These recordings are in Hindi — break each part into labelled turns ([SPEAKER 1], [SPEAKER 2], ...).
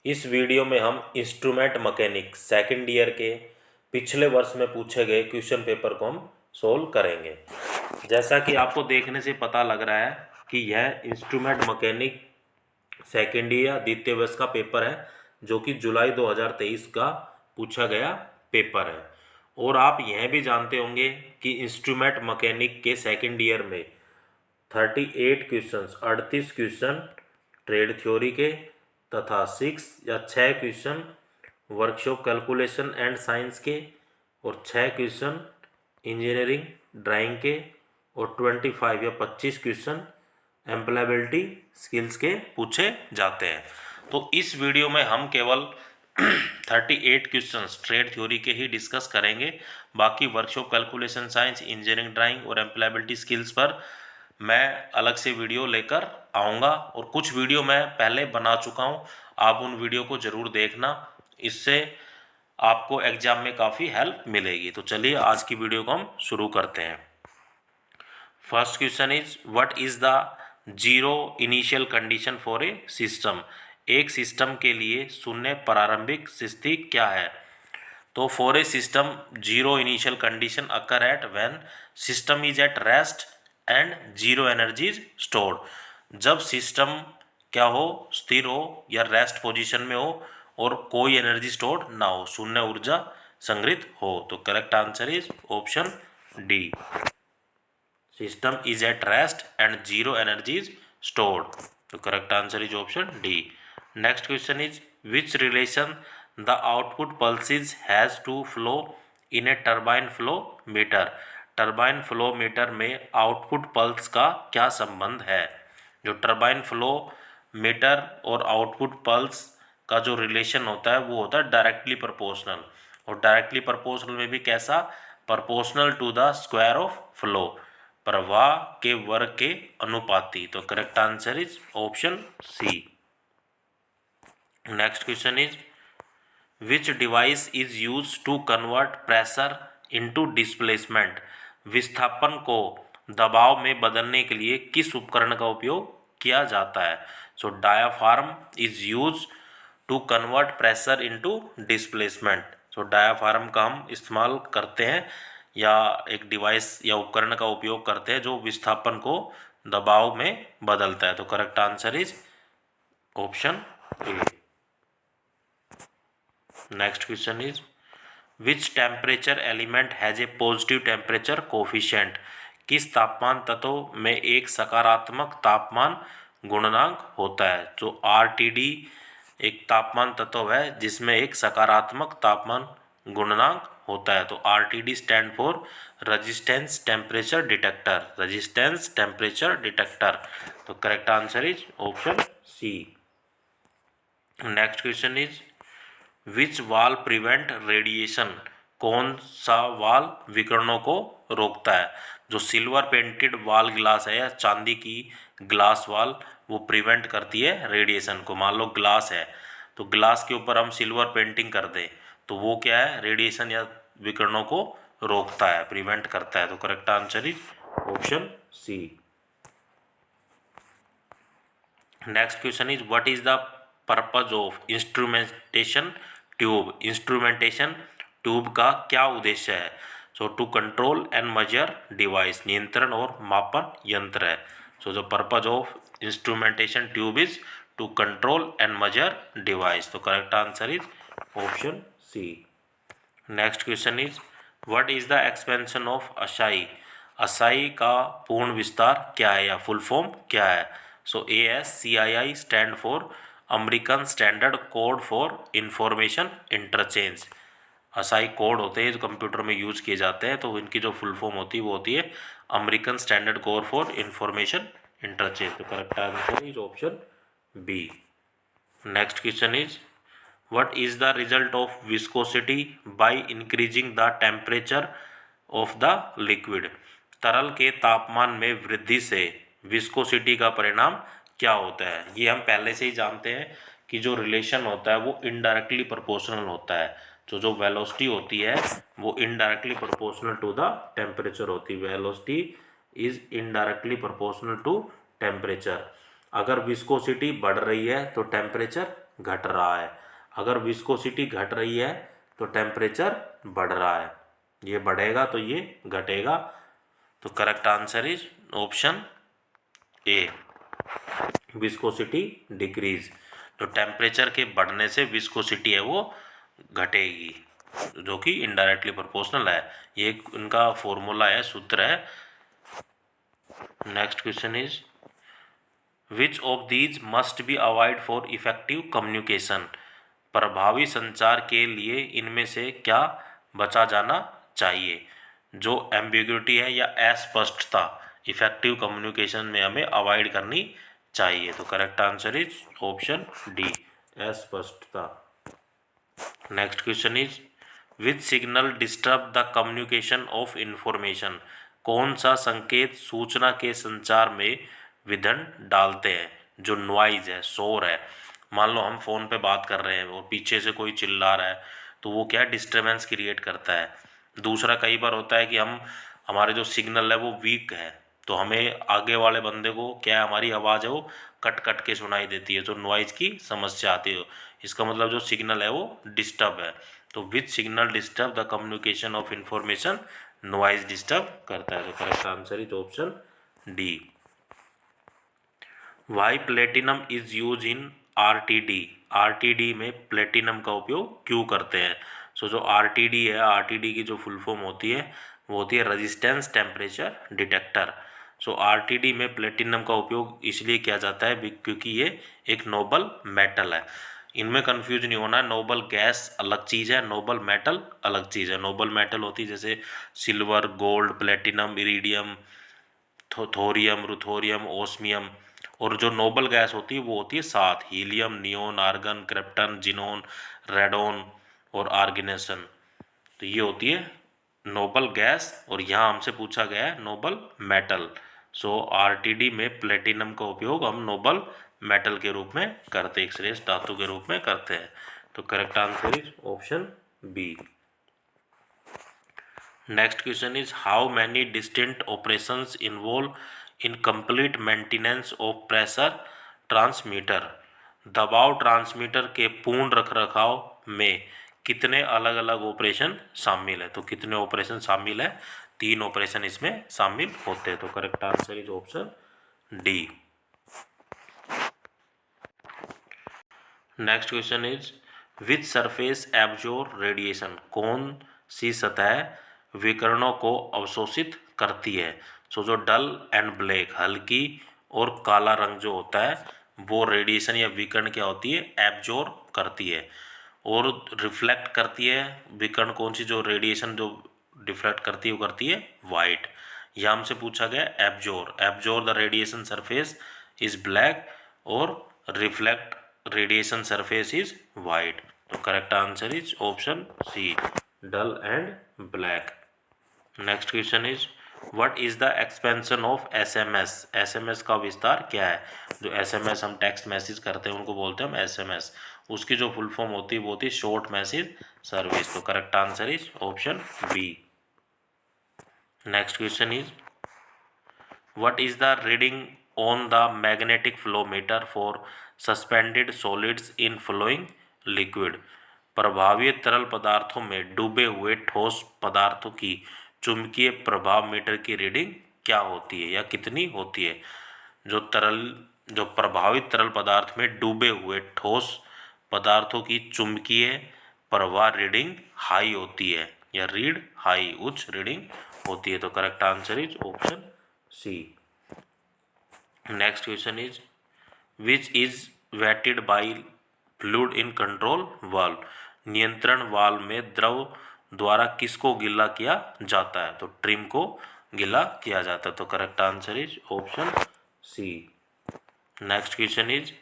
[SPEAKER 1] इस वीडियो में हम इंस्ट्रूमेंट मैकेनिक सेकंड ईयर के पिछले वर्ष में पूछे गए क्वेश्चन पेपर को हम सोल्व करेंगे। जैसा कि आपको देखने से पता लग रहा है कि यह इंस्ट्रूमेंट मैकेनिक सेकंड ईयर द्वितीय वर्ष का पेपर है, जो कि जुलाई 2023 का पूछा गया पेपर है। और आप यह भी जानते होंगे कि इंस्ट्रूमेंट मैकेनिक के सेकंड ईयर में 38 क्वेश्चंस 38 क्वेश्चन ट्रेड थ्योरी के तथा 6 question workshop calculation and science के और 6 क्वेश्चन इंजीनियरिंग ड्राइंग के और 25 क्वेश्चन एम्प्लॉयबिलिटी स्किल्स के पूछे जाते हैं। तो इस वीडियो में हम केवल 38 क्वेश्चंस ट्रेड थ्योरी के ही डिस्कस करेंगे। बाकी workshop calculation science, engineering drawing और एम्प्लॉयबिलिटी स्किल्स पर मैं अलग से वीडियो लेकर आऊँगा और कुछ वीडियो मैं पहले बना चुका हूँ। आप उन वीडियो को ज़रूर देखना, इससे आपको एग्जाम में काफ़ी हेल्प मिलेगी। तो चलिए आज की वीडियो को हम शुरू करते हैं। First question is what is the zero initial condition for a system. एक सिस्टम के लिए शून्य प्रारंभिक स्थिति क्या है? तो for a system zero initial condition occur at when system is at rest and zero energy is stored. जब सिस्टम क्या हो, स्थिर हो या रेस्ट पोजीशन में हो और कोई एनर्जी स्टोर्ड ना हो, शून्य ऊर्जा संग्रहित हो। तो correct answer is option D, system is at rest and zero energy is stored. तो correct answer is option D. Next question is which relation the output pulses has to flow in a turbine flow meter. Turbine flow meter में आउटपुट पल्स का क्या संबंध है? जो टर्बाइन फ्लो मीटर और आउटपुट पल्स का जो रिलेशन होता है वो होता है डायरेक्टली प्रोपोर्शनल। और डायरेक्टली प्रोपोर्शनल में भी कैसा? Proportional to the square of flow, प्रवाह के वर्ग के अनुपाती। तो correct answer is option C. Next question is which device is use to convert pressure into displacement. विस्थापन को दबाव में बदलने के लिए किस उपकरण का उपयोग किया जाता है? So diaphragm is use to convert pressure into displacement. So diaphragm का हम इस्तेमाल करते हैं या एक डिवाइस या उपकरण का उपयोग करते हैं जो विस्थापन को दबाव में बदलता है। तो correct answer is option A. Next question is which temperature element has a positive temperature coefficient. किस तापमान तत्व में एक सकारात्मक तापमान गुणनांक होता है? जो RTD एक तापमान तत्व है जिसमें एक सकारात्मक तापमान गुणनांक होता है। तो RTD stand for resistance temperature detector, resistance temperature detector. तो correct answer is option C. Next question is which wall prevent radiation. कौन सा वाल विकिरणों को रोकता है? जो सिल्वर पेंटेड वाल ग्लास है या चांदी की ग्लास वाल, वो प्रिवेंट करती है रेडिएशन को। मान लो ग्लास है तो ग्लास के ऊपर हम सिल्वर पेंटिंग कर दें तो वो क्या है? रेडिएशन या विकिरणों को रोकता है, प्रिवेंट करता है। तो correct answer is option C. Next question is what is the purpose of instrumentation tube. Instrumentation tube का क्या उद्देश्य है? So to control and measure device, नियंत्रण और मापन यंत्र है। So the purpose of instrumentation tube is to control and measure device. तो correct answer is option C. Next question is what is the expansion of ASCII. ASCII का पूर्ण विस्तार क्या है या फुल फॉर्म क्या है? सो ASCII stand for American standard code for information interchange. Acai code होते हैं जो कंप्यूटर में यूज किए जाते हैं, तो इनकी जो फुल फॉर्म होती है वो होती है American standard code for information interchange. तो correct answer is option B. Next question is what is the result of viscosity by increasing the temperature of the liquid. तरल के तापमान में वृद्धि से विस्कोसिटी का परिणाम क्या होता है? ये हम पहले से ही जानते हैं कि जो रिलेशन होता है वो इनडायरेक्टली प्रोपोर्शनल होता है। जो वेलोसिटी होती है वो indirectly proportional to the temperature होती है। Velocity is indirectly proportional to temperature. अगर विस्कोसिटी बढ़ रही है तो टेम्परेचर घट रहा है। अगर विस्कोसिटी घट रही है तो टेम्परेचर बढ़ रहा है, ये बढ़ेगा तो ये घटेगा। तो correct answer is option A, viscosity decrease. तो टेम्परेचर के बढ़ने से विस्कोसिटी है वो घटेगी, जो कि इनडायरेक्टली प्रोपोर्शनल है। ये उनका फॉर्मूला है, सूत्र है। Next question is which of these must be avoid for effective communication. प्रभावी संचार के लिए इनमें से क्या बचा जाना चाहिए। जो एम्बिग्युइटी है या अस्पष्टता इफेक्टिव कम्युनिकेशन में हमें अवॉइड करनी चाहिए। तो correct answer is option D, अस्पष्टता। Next question is which signal disturb the communication of information. कौन सा संकेत सूचना के संचार में विघ्न डालते हैं। जो नॉइज है, शोर है, मान लो हम फ़ोन पे बात कर रहे हैं और पीछे से कोई चिल्ला रहा है तो वो क्या डिस्टर्बेंस क्रिएट करता है। दूसरा कई बार होता है कि हमारे जो सिग्नल है वो वीक है, तो हमें आगे वाले बंदे को क्या है, हमारी आवाज़ है वो कट कट के सुनाई देती है, तो नॉइज़ की समस्या आती है। इसका मतलब जो सिग्नल है वो डिस्टर्ब है। तो which signal disturb the communication of information, noise disturb करता है। तो correct answer is option D. Why platinum is use in RTD. RTD में प्लेटिनम का उपयोग क्यों करते हैं। सो जो आरटीडी है, आरटीडी की जो फुल फॉर्म होती है वो होती है रेजिस्टेंस टेम्परेचर डिटेक्टर। सो आरटीडी में प्लेटिनम का उपयोग इसलिए किया जाता है क्योंकि ये एक नोबल मेटल है। इनमें कंफ्यूज नहीं होना, नोबल गैस अलग चीज़ है, नोबल मेटल अलग चीज़ है। नोबल मेटल होती है जैसे silver, gold, platinum, iridium, thorium, ruthenium, osmium. और जो नोबल गैस होती है वो होती है 7, helium, neon, argon, krypton, xenon, radon और आर्गनेसन। तो ये होती है नोबल गैस, और यहाँ हमसे पूछा गया है नोबल मेटल। सो आरटीडी में प्लेटिनम का उपयोग हम नोबल मेटल के रूप में करते हैं, एक श्रेष्ठ धातु के रूप में करते हैं। तो correct answer is option B. Next question is how many distinct operations involve in complete maintenance of pressure transmitter. दबाव ट्रांसमीटर के पूर्ण रखरखाव में कितने अलग अलग ऑपरेशन शामिल है। तो कितने ऑपरेशन शामिल है, 3 ऑपरेशन इसमें शामिल होते हैं। तो correct answer is option D. Next question is which surface absorb radiation. कौन सी सतह विकिरणों को अवशोषित करती है। सो जो डल एंड ब्लैक, हल्की और काला रंग जो होता है वो रेडिएशन या विकिरण क्या होती है, एब्जॉर्ब करती है। और रिफ्लेक्ट करती है विकिरण कौन सी, जो रेडिएशन जो डिफ्लेक्ट करती है वो करती है वाइट। यह हमसे पूछा गया absorb the radiation surface is black और reflect radiation surface is white. तो correct answer is option C, dull and black. Next question is what is the expansion of SMS. SMS का विस्तार क्या है। जो एसएमएस हम टेक्स्ट मैसेज करते हैं उनको बोलते हैं हम एसएमएस। उसकी जो फुल फॉर्म होती है वो होती है शॉर्ट मैसेज सर्विस। तो correct answer is option B. Next question is what is the reading on the magnetic flow meter for suspended solids in flowing liquid. प्रभावी तरल पदार्थों में डूबे हुए ठोस पदार्थों की चुंबकीय प्रभाव मीटर की रीडिंग क्या होती है या कितनी होती है। जो प्रभावित तरल पदार्थ में डूबे हुए ठोस पदार्थों की चुंबकीय प्रवाह रीडिंग हाई होती है या रीड हाई, उच्च रीडिंग होती है। तो correct answer is option C. Next question is which is wetted by fluid in control valve. नियंत्रण वाल्व में द्रव द्वारा किसको गिला किया जाता है। तो ट्रिम को गिला किया जाता है। तो correct answer is option C. Next question is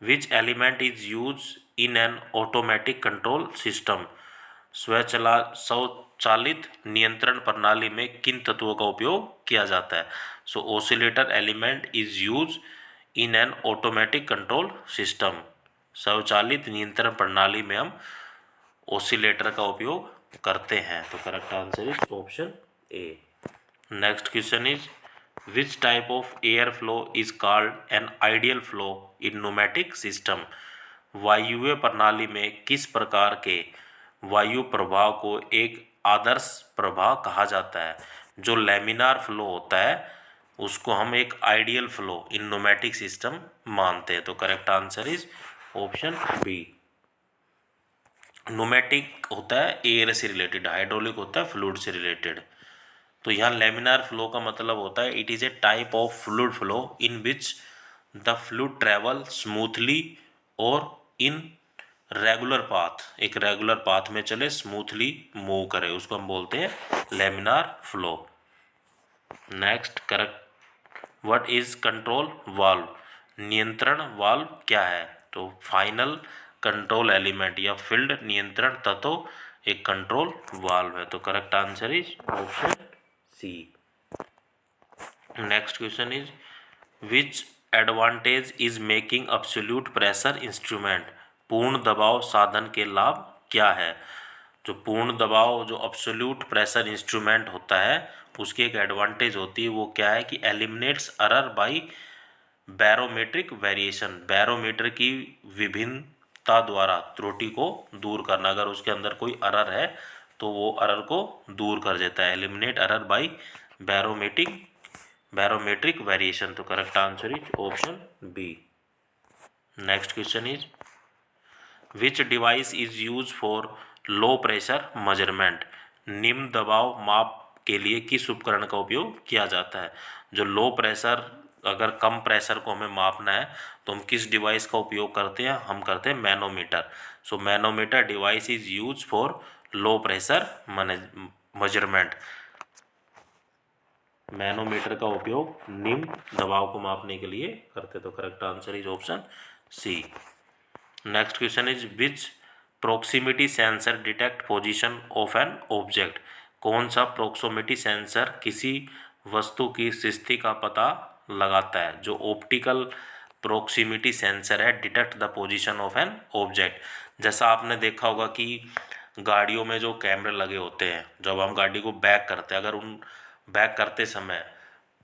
[SPEAKER 1] which element is use in an automatic control system. स्वचालित नियंत्रण प्रणाली में किन तत्वों का उपयोग किया जाता है। So oscillator element is use in an automatic control system. स्वचालित नियंत्रण प्रणाली में हम ऑसिलेटर का उपयोग करते हैं। तो correct answer is option A. Next question is which type of air flow is called an ideal flow in pneumatic system. वायुव्य प्रणाली में किस प्रकार के वायु प्रवाह को एक आदर्श प्रवाह कहा जाता है? जो लैमिनार फ्लो होता है उसको हम एक ideal flow in pneumatic system मानते हैं। तो correct answer is option B. Pneumatic होता है एयर से रिलेटेड, हाइड्रोलिक होता है फ्लूइड से रिलेटेड। तो यहाँ लेमिनार फ्लो का मतलब होता है it is a type of fluid flow in which the fluid travel smoothly और इन रेगुलर पाथ, एक रेगुलर पाथ में चले, स्मूथली मूव करे, उसको हम बोलते हैं laminar flow. Next correct, what is control valve? नियंत्रण वाल्व क्या है? तो फाइनल कंट्रोल एलिमेंट या फील्ड नियंत्रण तत्व एक कंट्रोल वाल्व है। तो correct answer is option C. Next question is which advantage is making absolute pressure instrument? पूर्ण दबाव साधन के लाभ क्या है? जो पूर्ण दबाव जो एब्सोल्यूट प्रेशर इंस्ट्रूमेंट होता है उसकी एक एडवांटेज होती है, वो क्या है कि eliminates error by barometric variation, barometer की विभिन्नता द्वारा त्रुटि को दूर करना। अगर उसके अंदर कोई एरर है तो वो एरर को दूर कर देता है, eliminate error by barometric variation. तो correct answer is option B. Next question is which device is use for low pressure measurement? निम्न दबाव माप के लिए किस उपकरण का उपयोग किया जाता है? जो लो प्रेशर, अगर कम प्रेशर को हमें मापना है तो हम किस डिवाइस का उपयोग करते हैं? हम करते हैं manometer. So manometer device is use for low pressure measurement. Manometer का उपयोग निम्न दबाव को मापने के लिए करते। तो correct answer is option C. Next question is which proximity sensor detect position of an object? कौन सा प्रोक्सिमिटी सेंसर किसी वस्तु की स्थिति का पता लगाता है? जो ऑप्टिकल प्रोक्सिमिटी सेंसर है detect the position of an object. जैसा आपने देखा होगा कि गाड़ियों में जो कैमरे लगे होते हैं, जब हम गाड़ी को बैक करते हैं, अगर उन बैक करते समय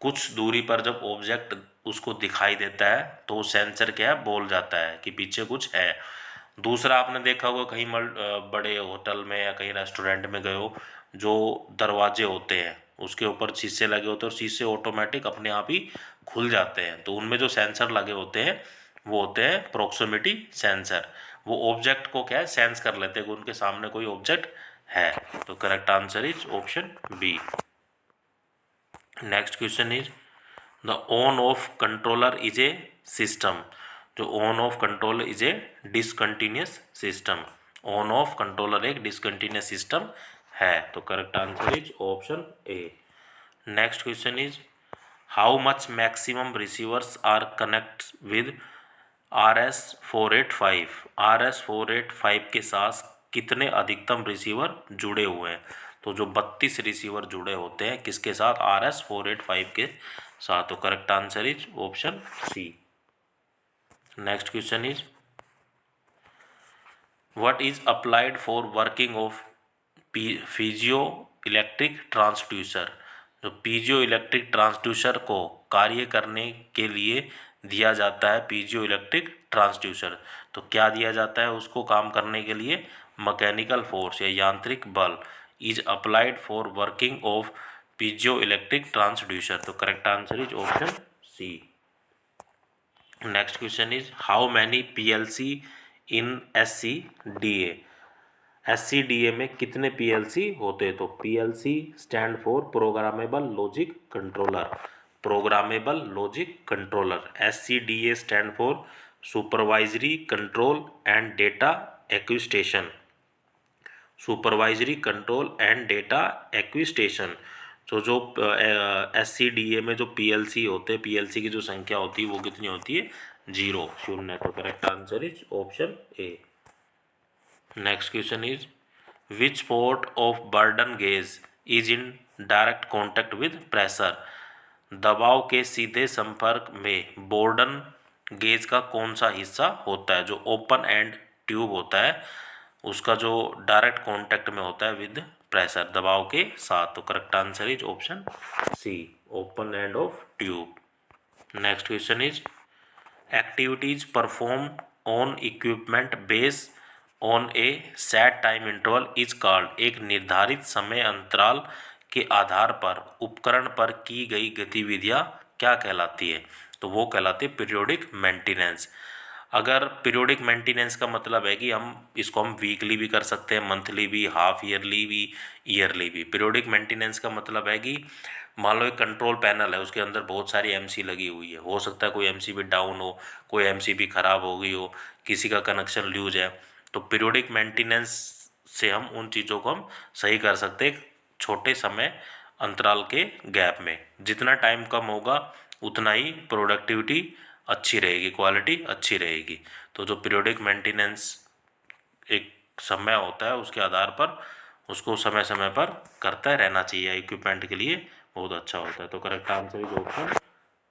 [SPEAKER 1] कुछ दूरी पर जब ऑब्जेक्ट उसको दिखाई देता है तो सेंसर क्या है, बोल जाता है कि पीछे कुछ है। दूसरा आपने देखा होगा कहीं बड़े होटल में या कहीं रेस्टोरेंट में गए हो, जो दरवाजे होते हैं उसके ऊपर शीशे लगे होते हैं और शीशे ऑटोमेटिक अपने आप ही खुल जाते हैं। तो उनमें जो सेंसर लगे होते हैं वो होते हैं प्रोक्सिमिटी सेंसर। वो ऑब्जेक्ट को क्या है, सेंस कर लेते हैं कि उनके सामने कोई ऑब्जेक्ट है। तो correct answer is option B. Next question is the on off controller is a system? जो on off controller is a discontinuous system. On off controller एक डिसकंटिन्यूस सिस्टम है। तो correct answer is option A. Next question is how much maximum receivers are connect with RS485? RS485 के साथ कितने अधिकतम रिसीवर जुड़े हुए हैं? तो जो 32 रिसीवर जुड़े होते हैं किसके साथ? RS485 के साथ। तो correct answer is option C. Next question is what is applied for working of piezo electric transducer? जो पीजियो इलेक्ट्रिक ट्रांसड्यूसर को कार्य करने के लिए दिया जाता है, पीजियो इलेक्ट्रिक ट्रांसड्यूसर, तो क्या दिया जाता है उसको काम करने के लिए? मैकेनिकल फोर्स या यांत्रिक बल is applied for working of piezo electric transducer. तो correct answer is option C. Next question is how many PLC in SCDA? SCDA में कितने PLC होते हैं? तो PLC stand for programmable logic controller. Programmable logic controller. SCDA stand for supervisory control and data acquisition. Supervisory control and data acquisition. तो जो SCDA में जो PLC होते हैं, PLC की जो संख्या होती है वो कितनी होती है? 0, शून्य। तो correct answer is option A. Next question is which port of burden gauge is in direct contact with pressure? दबाव के सीधे संपर्क में बोर्डन गेज का कौन सा हिस्सा होता है? जो ओपन एंड ट्यूब होता है उसका जो डायरेक्ट कांटेक्ट में होता है विद प्रेशर, दबाव के साथ। तो correct answer is option C, open end of tube. Next question is activities perform on equipment base on a set time interval is called. एक निर्धारित समय अंतराल के आधार पर उपकरण पर की गई गतिविधियां क्या कहलाती है? तो वो कहलाती है पीरियोडिक मेंटेनेंस। अगर पीरियोडिक मेंटेनेंस का मतलब है कि हम वीकली भी कर सकते हैं, मंथली भी, हाफ ईयरली भी, ईयरली भी। पीरियोडिक मेंटेनेंस का मतलब है कि मान लो एक कंट्रोल पैनल है, उसके अंदर बहुत सारी एमसी लगी हुई है, हो सकता है कोई एमसीबी डाउन हो, कोई एमसीबी खराब हो गई हो, किसी का कनेक्शन लूज है, तो पीरियोडिक मेंटेनेंस से हम उन चीज़ों को हम सही कर सकते हैं छोटे समय अंतराल के गैप में। जितना टाइम कम होगा उतना ही प्रोडक्टिविटी अच्छी रहेगी, क्वालिटी अच्छी रहेगी। तो जो पीरियोडिक मेंटेनेंस एक समय होता है उसके आधार पर उसको समय समय पर करते रहना चाहिए, इक्विपमेंट के लिए बहुत अच्छा होता है। तो correct answer is option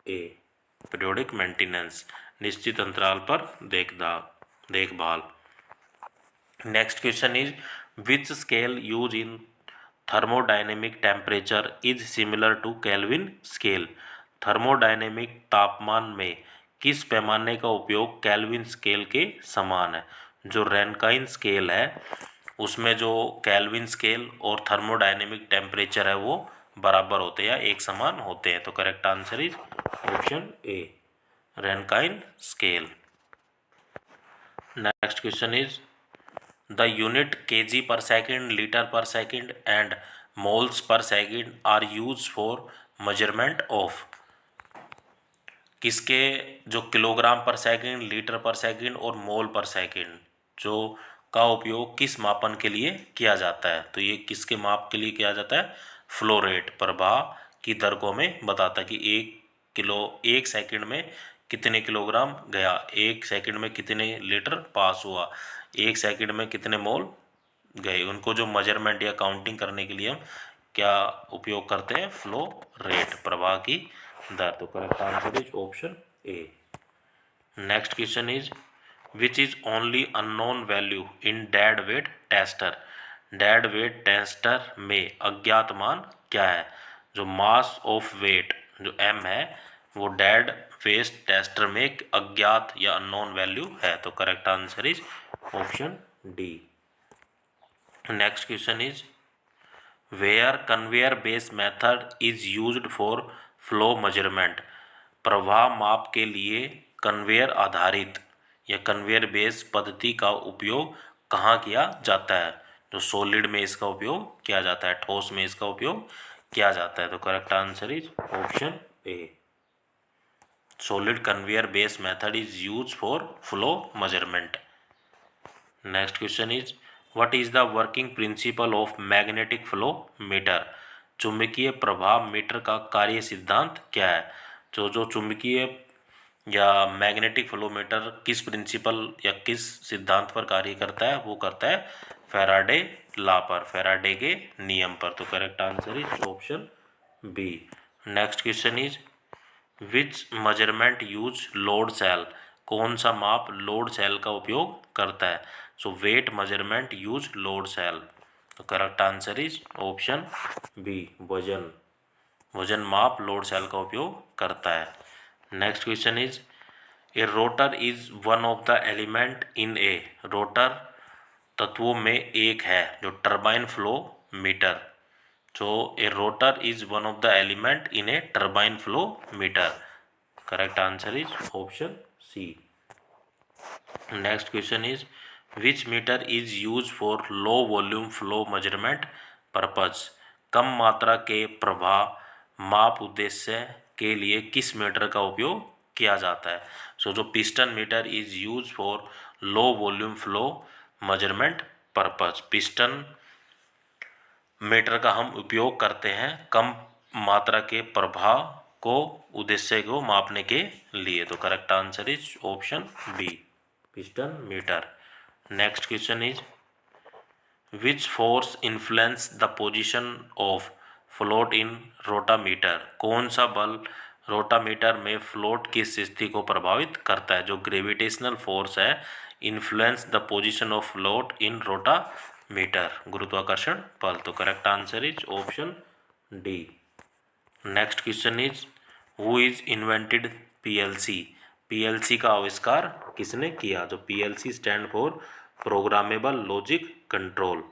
[SPEAKER 1] A, periodic maintenance, निश्चित अंतराल पर देखभाल। Next question is which scale use in thermodynamic temperature is similar to Kelvin scale. Thermodynamic तापमान में किस पैमाने का उपयोग केल्विन स्केल के समान है? जो रैनकाइन स्केल है उसमें जो केल्विन स्केल और थर्मोडायनेमिक टेम्परेचर है वो बराबर होते हैं या एक समान होते हैं। तो correct answer is option A, rankine scale. Next question is the unit kg per second, litre per second and moles per second are use for measurement of. किसके जो किलोग्राम पर सेकेंड, लीटर पर सेकेंड और मोल पर सेकेंड जो का उपयोग किस मापन के लिए किया जाता है? तो ये किसके माप के लिए किया जाता है? फ्लो रेट, प्रवाह की दर को हमें बताता है कि एक सेकंड में कितने किलोग्राम गया, एक सेकंड में कितने लीटर पास हुआ, एक सेकंड में कितने मोल गए। उनको जो मेजरमेंट या काउंटिंग करने के लिए हम क्या उपयोग करते हैं? फ्लो रेट, प्रवाह की दर। तो correct answer is option A. Next question is which is only unknown value in dead weight tester. Dead weight tester में अज्ञात मान क्या है? जो मास ऑफ वेट जो एम है वो डेड वेट टेस्टर में एक अज्ञात या अननोन वैल्यू है। तो correct answer is option D. Next question is where conveyor based method is used for flow measurement. प्रवाह माप के लिए कन्वेयर आधारित या कन्वेयर बेस्ड पद्धति का उपयोग कहाँ किया जाता है? जो सॉलिड में इसका उपयोग किया जाता है, ठोस में इसका उपयोग किया जाता है। तो correct answer is option A, solid conveyor based method is use for flow measurement. Next question is what is the working principle of magnetic flow metre. चुंबकीय प्रवाह मीटर का कार्य सिद्धांत क्या है? जो चुंबकीय या मैग्नेटिक फ्लो मीटर किस प्रिंसिपल या किस सिद्धांत पर कार्य करता है? वो करता है फैराडे लॉ पर, फैराडे के नियम पर। तो correct answer is option B. Next question is which measurement use load cell. कौन सा माप लोड सेल का उपयोग करता है? So weight measurement use load cell. तो correct answer is option B, वजन माप लोड सेल का उपयोग करता है। Next question is a rotor is one of the element in a. Rotor तत्वों में एक है जो turbine flow meter. So a rotor is one of the element in a turbine flow meter. Correct answer is option C. Next question is which meter is used for low volume flow measurement purpose. कम मात्रा के प्रवाह माप उद्देश्य के लिए किस मीटर का उपयोग किया जाता है? So जो piston meter is used for low volume flow measurement purpose. Piston meter का हम उपयोग करते हैं कम मात्रा के प्रवाह को उद्देश्य को मापने के लिए। तो correct answer is option B, piston meter. Next question is which force influence the position of float in rotameter. कौन सा बल रोटामीटर में फ्लोट की स्थिति को प्रभावित करता है? जो ग्रेविटेशनल फोर्स है influence the position of float in rotameter, गुरुत्वाकर्षण बल। तो correct answer is option D. Next question is who is invented PLC. PLC का आविष्कार किसने किया? जो PLC stand for programmable logic control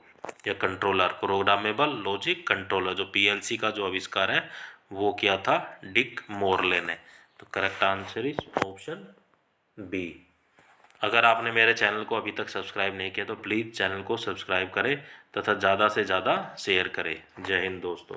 [SPEAKER 1] या कंट्रोलर, प्रोग्रामेबल लॉजिक कंट्रोलर। जो पीएलसी का जो आविष्कार है वो किया था डिक मोरले ने। तो correct answer is option B. अगर आपने मेरे चैनल को अभी तक सब्सक्राइब नहीं किया तो प्लीज़ चैनल को सब्सक्राइब करें तथा ज़्यादा से ज़्यादा शेयर करें। जय हिंद दोस्तों।